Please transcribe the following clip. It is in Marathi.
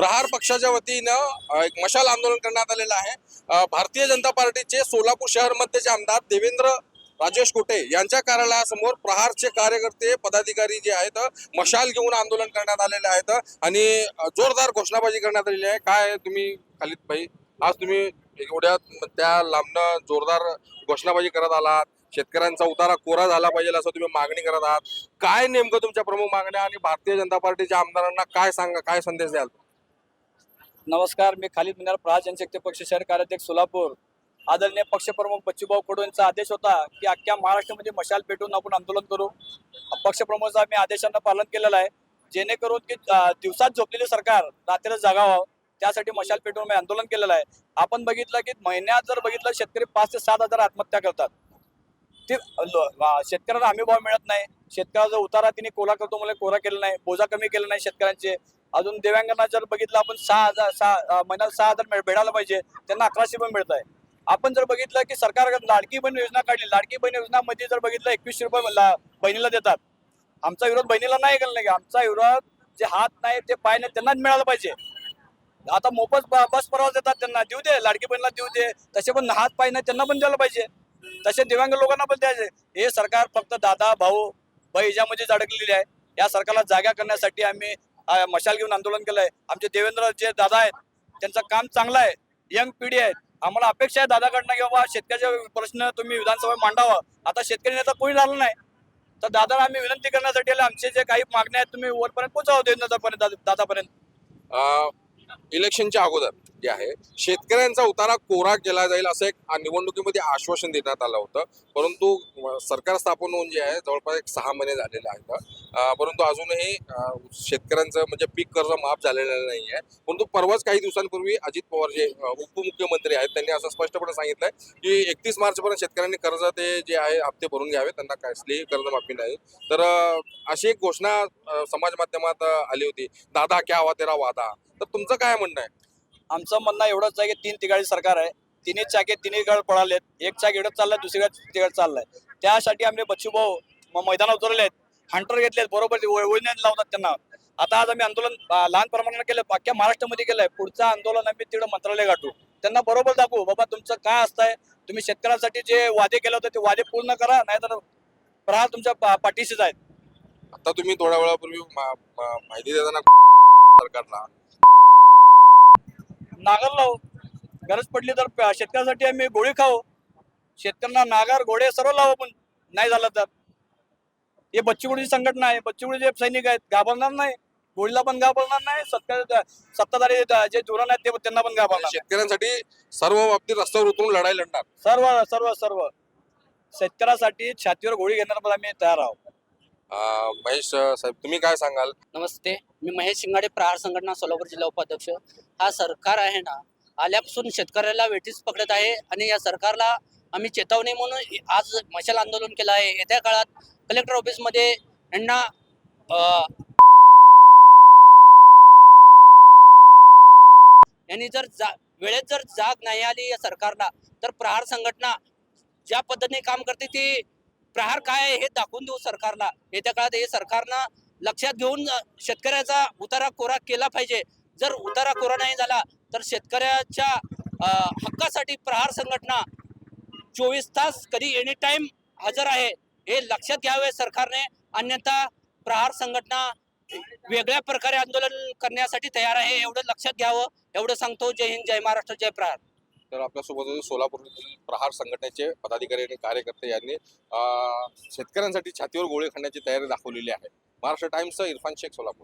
प्रहार पक्षाच्या वतीनं एक मशाल आंदोलन करण्यात आलेलं आहे। भारतीय जनता पार्टीचे सोलापूर शहर मध्येचे आमदार देवेंद्र राजेश कोटे यांच्या कार्यालयासमोर प्रहारचे कार्यकर्ते पदाधिकारी जे आहेत मशाल घेऊन आंदोलन करण्यात आलेले आहेत आणि जोरदार घोषणाबाजी करण्यात आलेली आहे। काय तुम्ही खालिद भाई आज तुम्ही एवढ्या त्या लांबनं जोरदार घोषणाबाजी करत आलात, शेतकऱ्यांचा उतारा कोरा झाला पाहिजे असं तुम्ही मागणी करत आहात, काय नेमकं तुमच्या प्रमुख मागण्या आणि भारतीय जनता पार्टीच्या आमदारांना काय संदेश द्याल? नमस्कार, मी खालिद मिनार, प्रहार जनशक्ती पक्ष शहर कार्याध्यक्ष सोलापूर। आदरणीय पक्षप्रमुख बच्चूभाऊ कडू यांचा आदेश होता की अख्ख्या महाराष्ट्रामध्ये मशाल पेटून आपण आंदोलन करू। पक्षप्रमुखांचा आम्ही आदेशांना पालन केलेलं आहे, जेणेकरून की दिवसात झोपलेले सरकार रात्री जागावं, त्यासाठी मशाल पेटून आम्ही आंदोलन केलेलं आहे। आपण बघितलं की महिन्यात जर बघितलं शेतकरी 5 ते 7 हजार आत्महत्या करतात। ते शेतकऱ्यांना हमी भाव मिळत नाही, शेतकऱ्याचा उतारा तिने कोरा करतो मला कोरा केला नाही, बोजा कमी केला नाही शेतकऱ्यांचे। अजून दिव्यांगांना जर बघितलं आपण 6,000 महिन्याला 6,000 भेटायला पाहिजे, त्यांना 1100 पण मिळत आहे। आपण जर बघितलं की सरकार लाडकी बहीण योजना काढली, लाडकी बहीण योजनामध्ये जर बघितलं 2100 रुपये बहिणीला देतात। आमचा विरोध बहिणीला नाही केला नाही, आमचा विरोध जे हात नाही ते पाय नाही त्यांनाच मिळालं पाहिजे। आता मोफत बस प्रवास देतात, त्यांना देऊ दे, लाडकी बहिणीला देऊ दे, तसे पण हात पाय नाही त्यांना पण द्यायला पाहिजे, तसे दिव्यांग लोकांना पण द्यायचे। हे सरकार फक्त दादा भाऊ याच्यामध्येच अडकलेली आहे। या सरकारला जागा करण्यासाठी आम्ही मशाल घेऊन आंदोलन केलंय। आमचे देवेंद्र जे दादा आहेत त्यांचं काम चांगलं आहे, यंग पिढी आहे। आम्हाला अपेक्षा आहे दादाकडनं की बाबा शेतकऱ्याचे प्रश्न तुम्ही विधानसभेत मांडावा। आता शेतकरी नेता कोणी झालं नाही, तर दादाला आम्ही विनंती करण्यासाठी आमचे जे काही मागण्या आहेत तुम्ही वरपर्यंत पोहोचावं देवेंद्र दादापर्यंत। इलेक्शनच्या अगोदर जे आहे शेतकऱ्यांचा उतारा कोरा केला जाईल असं एक निवडणुकीमध्ये आश्वासन देण्यात आलं होतं, परंतु सरकार स्थापन होऊन जे आहे जवळपास 6 महिने झालेले आहेत, परंतु अजूनही शेतकऱ्यांचं म्हणजे पीक कर्ज माफ झालेलं नाही आहे। परंतु परवाच काही दिवसांपूर्वी अजित पवार जे उपमुख्यमंत्री आहेत त्यांनी असं स्पष्टपणे सांगितलंय की 31 मार्चपर्यंत शेतकऱ्यांनी कर्ज ते जे आहे हप्ते भरून घ्यावे, त्यांना कसलीही कर्जमाफी नाही। तर अशी एक घोषणा समाज माध्यमात आली होती, दादा क्या हुआ तेरा वादा। तर तुमचं काय म्हणणं आहे? आमचं म्हणणं एवढंच आहे की 3 तिघाडी सरकार आहे, तिन्ही चाके तिन्ही गड पळालेत, एक चाक एवढं चाललंय, दुसऱ्या तिघड चाललाय। त्यासाठी आम्ही बच्चूभाऊ मैदानात उतरलेत, हंटर घेतलेत, बरोबर ओळीने लावतात त्यांना। आता आज आम्ही आंदोलन लहान प्रमाणात केलं, अख्ख्या महाराष्ट्रामध्ये केलंय। पुढचं आंदोलन आम्ही तिकडे मंत्रालय गाठू, त्यांना बरोबर दाखवू बाबा तुमचं काय असतंय, तुम्ही शेतकऱ्यांसाठी जे वादे केले होते ते वादे पूर्ण करा, नाहीतर प्रहार तुमच्या पाठीशीच आहेत। आता तुम्ही थोड्या वेळापूर्वी माहिती देताना सरकारला नागर लावू, गरज पडली तर शेतकऱ्यासाठी आम्ही गोळी खाऊ, शेतकऱ्यांना नागर घोडे सर्व लावू, पण नाही झालं तर हे बच्चूकडूची संघटना आहे, बच्चूकडूचे सैनिक आहेत, घाबरणार नाही, गोळीला पण घाबरणार नाही, सत्ताधारी जे धोरण आहेत ते त्यांना पण घाबरणार। शेतकऱ्यांसाठी सर्व बाबतीत रस्त्यावर उतरून लढाई लढणार, सर्व सर्व सर्व शेतकऱ्यासाठी छातीवर गोळी घेणार पण आम्ही तयार आहोत। महेश साहेब तुम्ही काय सांगाल? नमस्ते, मी महेश शिंगाडे, प्रहार संघटना सोलापूर जिल्हा उपाध्यक्ष। हा सरकार आहे ना, आल्यापासून शेतकऱ्याला वेठीस पकडत आहे आणि या सरकारला आम्ही चेतावणी म्हणून आज मशाल आंदोलन केलं आहे। येत्या काळात कलेक्टर ऑफिसमध्ये यांना यांनी जर वेळेत जर जाग नाही आली या सरकारला, तर प्रहार संघटना ज्या पद्धतीने काम करते ती प्रहार काय आहे हे दाखवून देऊ सरकारला। येत्या काळात हे सरकारनं लक्षात घेऊन शेतकऱ्याचा उतारा कोरा केला पाहिजे। जर उतारा कोरा नाही झाला तर शेतकऱ्याच्या हक्कासाठी प्रहार संघटना 24 तास कधी एनी टाइम हजर आहे, हे लक्षात घ्यावे सरकारने। अन्यथा प्रहार संघटना वेगळ्या प्रकारे आंदोलन करण्यासाठी तयार आहे, एवढं लक्षात घ्यावं, एवढं सांगतो। जय हिंद, जय महाराष्ट्र, जय प्रहार। तर आपल्यासोबत सोलापूर प्रहार संघटनेचे पदाधिकारी आणि कार्यकर्ते यांनी शेतकऱ्यांसाठी छातीवर गोळी खाण्याची तयारी दाखवलेली आहे। महाराष्ट्र टाइम्सचा इरफान शेख, सोलापूर।